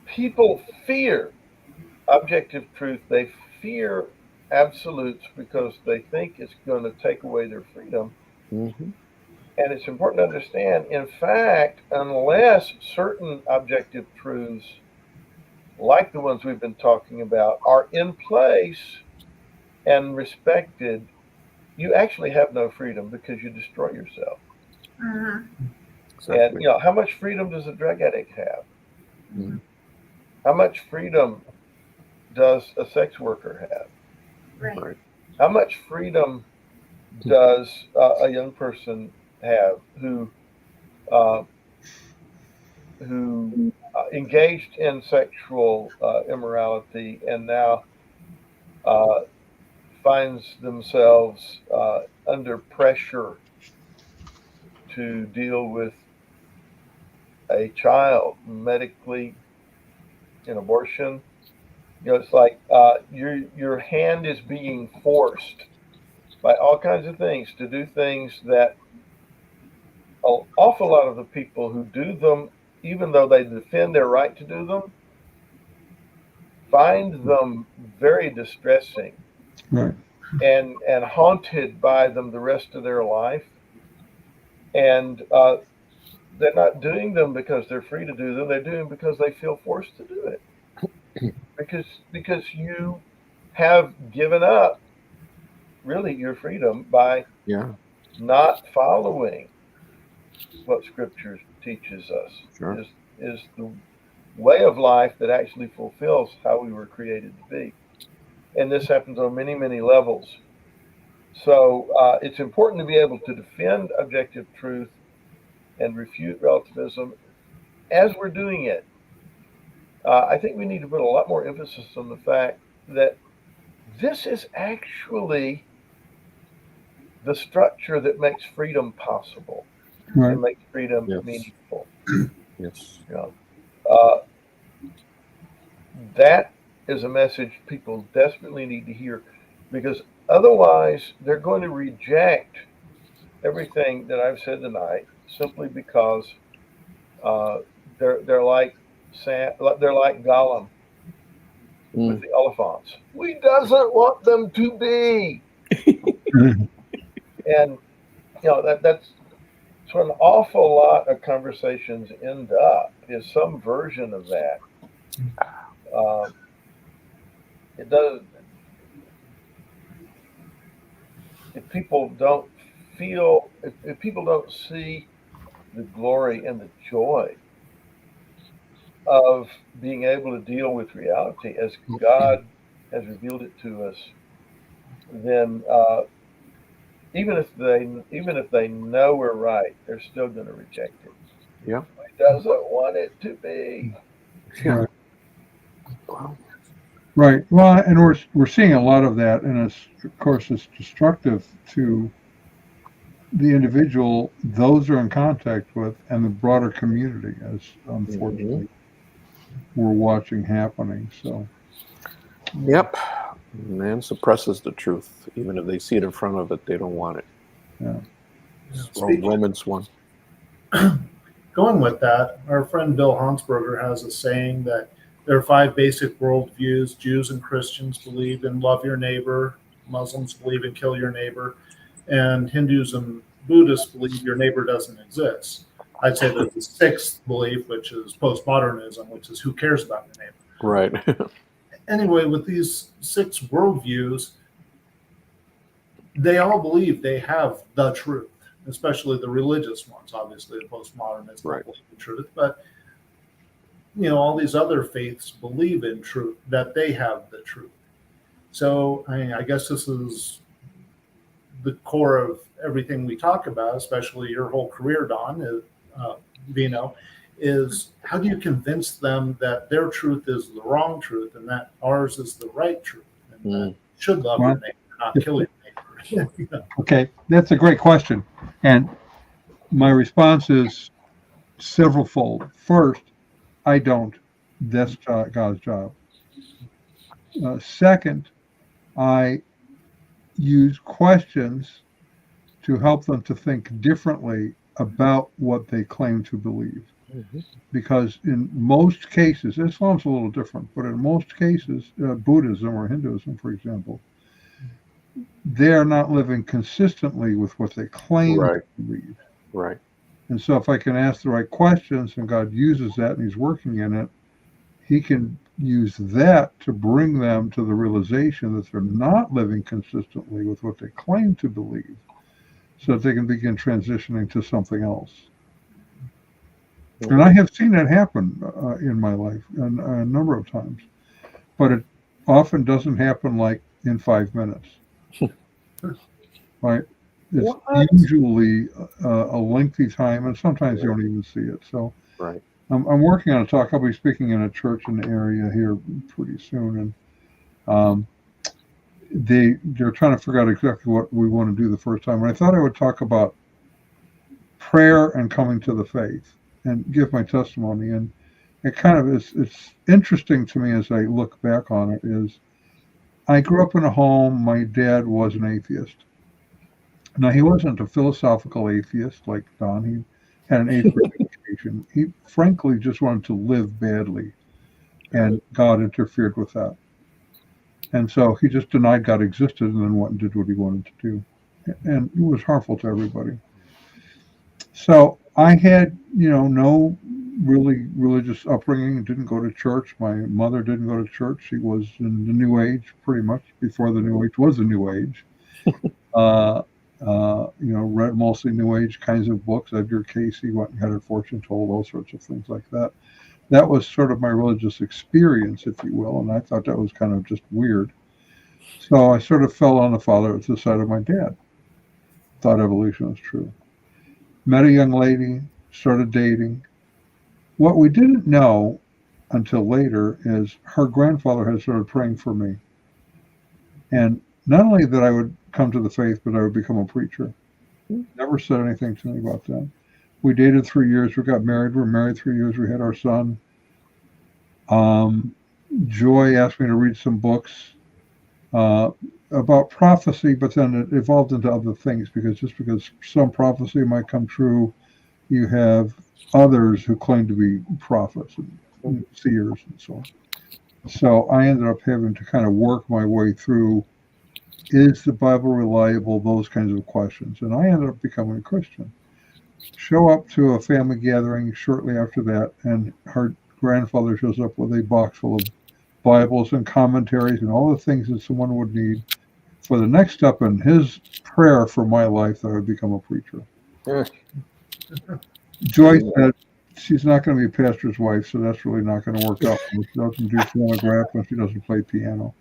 people fear objective truth. They fear absolutes because they think it's going to take away their freedom. Mm-hmm. And it's important to understand, in fact, unless certain objective truths, like the ones we've been talking about, are in place and respected, you actually have no freedom because you destroy yourself. Mm-hmm. Exactly. And, how much freedom does a drug addict have? Mm-hmm. How much freedom does a sex worker have? Right. How much freedom does a young person have who engaged in sexual immorality and now finds themselves under pressure to deal with a child medically in abortion, it's like your hand is being forced by all kinds of things to do things that an awful lot of the people who do them, even though they defend their right to do them, find them very distressing, Right. and haunted by them the rest of their life. And they're not doing them because they're free to do them. They're doing them because they feel forced to do it. Because you have given up really your freedom by not following what Scripture teaches us is the way of life that actually fulfills how we were created to be. And this happens on many, many levels. So it's important to be able to defend objective truth and refute relativism as we're doing it. I think we need to put a lot more emphasis on the fact that this is actually the structure that makes freedom possible. Right. And makes freedom meaningful. Yes. That is a message people desperately need to hear, because otherwise they're going to reject everything that I've said tonight simply because they're like Gollum with the elephants. We doesn't want them to be. And that's where an awful lot of conversations end up, is some version of that. It does. If people don't feel, if people don't see the glory and the joy of being able to deal with reality as God has revealed it to us, then even if they know we're right, they're still going to reject it. Yeah. He doesn't want it to be. Yeah. Right. Right. Well, and we're seeing a lot of that, and of course it's destructive to the individual, those are in contact with, and the broader community, as unfortunately we're watching happening. So. Yep. Man suppresses the truth, even if they see it in front of it, they don't want it. Yeah. Romans 1. Going with that, our friend Bill Hansberger has a saying that there are 5 basic worldviews. Jews and Christians believe in love your neighbor. Muslims believe in kill your neighbor. And Hindus and Buddhists believe your neighbor doesn't exist. I'd say there's the 6th belief, which is postmodernism, which is who cares about your neighbor. Right. Anyway, with these 6 worldviews, they all believe they have the truth, especially the religious ones. Obviously, the postmodernists don't believe in truth, but all these other faiths believe in truth, that they have the truth. So, I guess this is the core of everything we talk about, especially your whole career, Don, Vino, is how do you convince them that their truth is the wrong truth and that ours is the right truth, and that you should love your neighbor, not kill your neighbor? Okay, that's a great question. And my response is severalfold. First, I don't. That's God's job. Second, I use questions to help them to think differently about what they claim to believe. Because in most cases, Islam's a little different, but in most cases, Buddhism or Hinduism, for example, they are not living consistently with what they claim to believe. Right. And so if I can ask the right questions and God uses that and he's working in it, he can use that to bring them to the realization that they're not living consistently with what they claim to believe, so that they can begin transitioning to something else. And I have seen that happen in my life a number of times, but it often doesn't happen like in 5 minutes. Right? It's usually a lengthy time, and sometimes you don't even see it. So I'm working on a talk. I'll be speaking in a church in the area here pretty soon, and they're trying to figure out exactly what we want to do the first time. And I thought I would talk about prayer and coming to the faith and give my testimony. And it kind of is, it's interesting to me as I look back on it, is I grew up in a home, my dad was an atheist. Now, he wasn't a philosophical atheist like Don. He had an eighth grade education. He frankly just wanted to live badly, and God interfered with that. And so he just denied God existed and then went and did what he wanted to do. And it was harmful to everybody. So I had, no really religious upbringing, didn't go to church. My mother didn't go to church. She was in the New Age pretty much before the New Age was the New Age. Read mostly New Age kinds of books. Edgar Casey, went and had her fortune told, all sorts of things like that. That was sort of my religious experience, if you will, and I thought that was kind of just weird. So I sort of fell on the side of my dad. Thought evolution was true. Met a young lady, started dating. What we didn't know until later is her grandfather had started praying for me. And not only that I would come to the faith, but I would become a preacher. Never said anything to me about that. We dated 3 years. We got married. We were married 3 years. We had our son. Joy asked me to read some books about prophecy, but then it evolved into other things because just because some prophecy might come true, you have others who claim to be prophets and seers and so on. So I ended up having to kind of work my way through, is the Bible reliable, those kinds of questions. And I ended up becoming a Christian. Show up to a family gathering shortly after that, and her grandfather shows up with a box full of Bibles and commentaries and all the things that someone would need for the next step in his prayer for my life that I would become a preacher. Joy said she's not going to be a pastor's wife, so that's really not going to work out. She doesn't do phonograph and she doesn't play piano.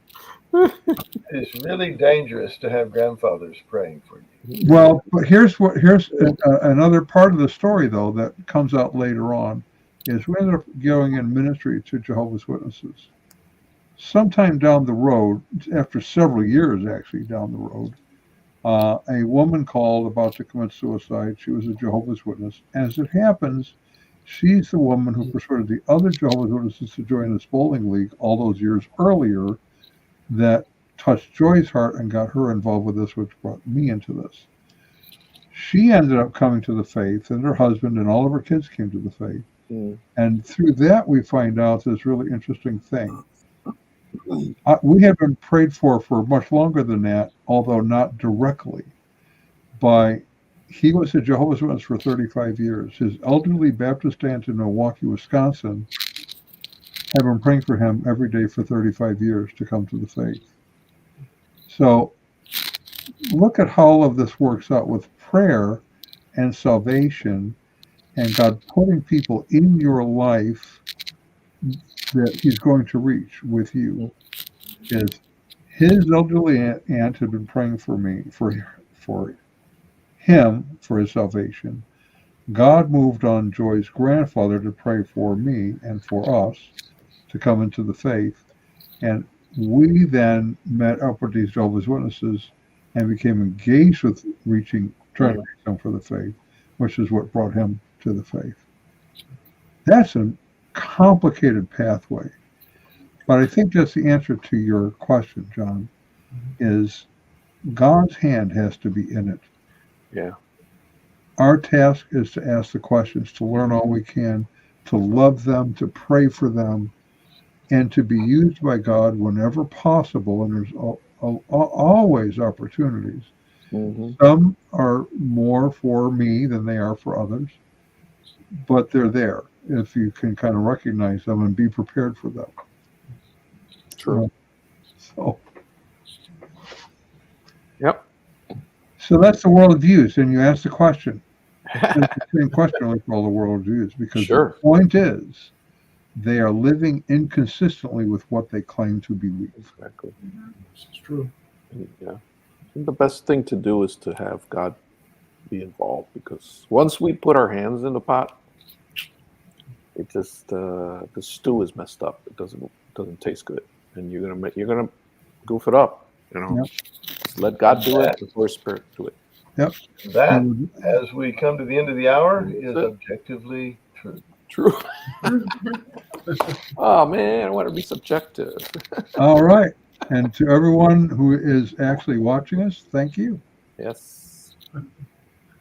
It's really dangerous to have grandfathers praying for you. Well, but here's another part of the story, though, that comes out later on, is we ended up going in ministry to Jehovah's Witnesses. Sometime down the road, after several years actually down the road, a woman called about to commit suicide. She was a Jehovah's Witness. As it happens, she's the woman who persuaded the other Jehovah's Witnesses to join this bowling league all those years earlier that touched Joy's heart and got her involved with this, which brought me into this. She ended up coming to the faith, and her husband and all of her kids came to the faith. And through that, we find out this really interesting thing. We had been prayed for much longer than that, although not directly. He was a Jehovah's Witness for 35 years. His elderly Baptist aunt in Milwaukee, Wisconsin, had been praying for him every day for 35 years to come to the faith. So look at how all of this works out with prayer and salvation and God putting people in your life that he's going to reach with you. Is his elderly aunt had been praying for me, for him, for his salvation. God moved on Joy's grandfather to pray for me and for us to come into the faith. And we then met up with these Jehovah's Witnesses and became engaged with trying to reach them for the faith, which is what brought him to the faith. That's a complicated pathway. But I think that's the answer to your question, John, is God's hand has to be in it. Yeah. Our task is to ask the questions, to learn all we can, to love them, to pray for them, and to be used by God whenever possible. And there's always opportunities. Some are more for me than they are for others, but they're there if you can kind of recognize them and be prepared for them. True. So. Yep. So that's the world views, and you ask the question. It's the same question like all the world views, because the point is they are living inconsistently with what they claim to believe. Exactly. This is true. Yeah. I think the best thing to do is to have God be involved, because once we put our hands in the pot, it just the stew is messed up. It doesn't taste good, and you're gonna goof it up. Just let God do it. The Holy Spirit do it. Yep. That, as we come to the end of the hour, is objectively true. True. Oh man, I want to be subjective. All right. And to everyone who is actually watching us, thank you. Yes.